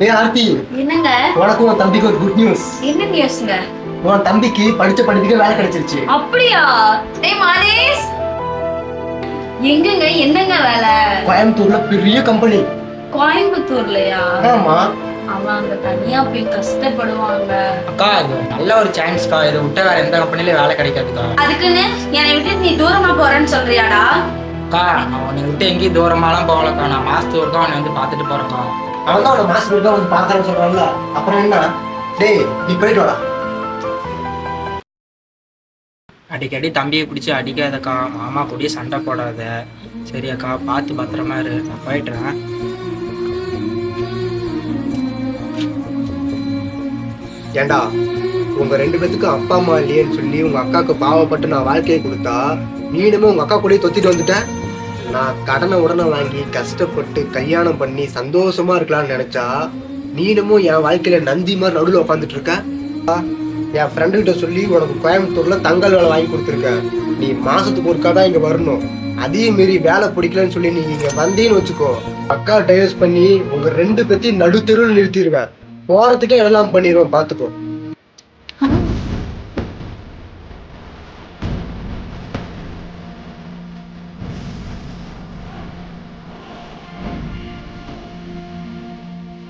ஏய் ஆர்த்தி, என்னங்க? உனக்கும் உன் தம்பிக்கு ஒரு குட் நியூஸ். என்ன நியூஸ்ங்க? உன் தம்பிக்கு படிச்ச படிப்புக்கு வேலை கிடைச்சிருச்சு. அப்படியா? டேய் மாதேஷ், எங்கங்க என்னங்க வேலை? கோயம்புத்தூர்ல பெரிய கம்பெனி. கோயம்புத்தூர்லயா? ஆமா. அவன் அங்க தனியா போய் கஷ்டப்படுவாங்க. அக்கா இது நல்ல ஒரு சான்ஸ்க்கா. இதை விட்ட வேற எந்த கம்பெனில வேலை கிடைக்காதுக்கா. அதுக்குன்னு என்னை விட்டு நீ தூரமா போறேன்னு சொல்றியாடா? அக்கா நான் உன்னை விட்டு எங்கேயும் தூரமாலாம் போகலக்கா. நான் மாசத்துக்கு ஒருக்கா அவனை வந்து பார்த்துட்டு போறேன்க்கா. அவன் தான் அவனை மாசம் இருக்கா வந்து பாக்குறேன்னு சொல்றான்ல, அப்புறம் என்ன? டேய் நீ போயிட்டு வாடா. அடிக்கடி தம்பியை பிடிச்சி அடிக்காதக்கா. மாமா கூடயே சண்டை போடாத. சரியாக்கா, பார்த்து பத்திரமா இரு. நான் போயிட்டுறேன். ஏண்டா உங்க ரெண்டு பேத்துக்கு அப்பா அம்மா இல்லையேன்னு சொல்லி உங்க அக்காவுக்கு பாவப்பட்டு நான் வாழ்க்கையை கொடுத்தா நீனுமே உங்க அக்கா கூடயே தொத்திட்டு வந்துட்டேன். நான் கடனை உடனே வாங்கி கஷ்டப்பட்டு கல்யாணம் பண்ணி சந்தோஷமா இருக்கலாம்னு நினைச்சா நீனுமும் என் வாழ்க்கையில நந்தி மாதிரி நடுவில் உட்காந்துட்டு இருக்க. என் ஃப்ரெண்டு கிட்ட சொல்லி உனக்கு கோயம்புத்தூர்ல தங்கல் வேலை வாங்கி கொடுத்துருக்க. நீ மாசத்துக்கு ஒருக்கா தான் இங்க வரணும். அதே மாரி வேலை பிடிக்கலன்னு சொல்லி நீ இங்க வந்தீன்னு வச்சுக்கோ, அக்கா டைவர்ஸ் பண்ணி உங்க ரெண்டு பேத்தையும் நடுத்தெருவில் நிறுத்திடுவேன். போறதுக்கே எல்லாம் பண்ணிடுவேன், பாத்துக்கோ.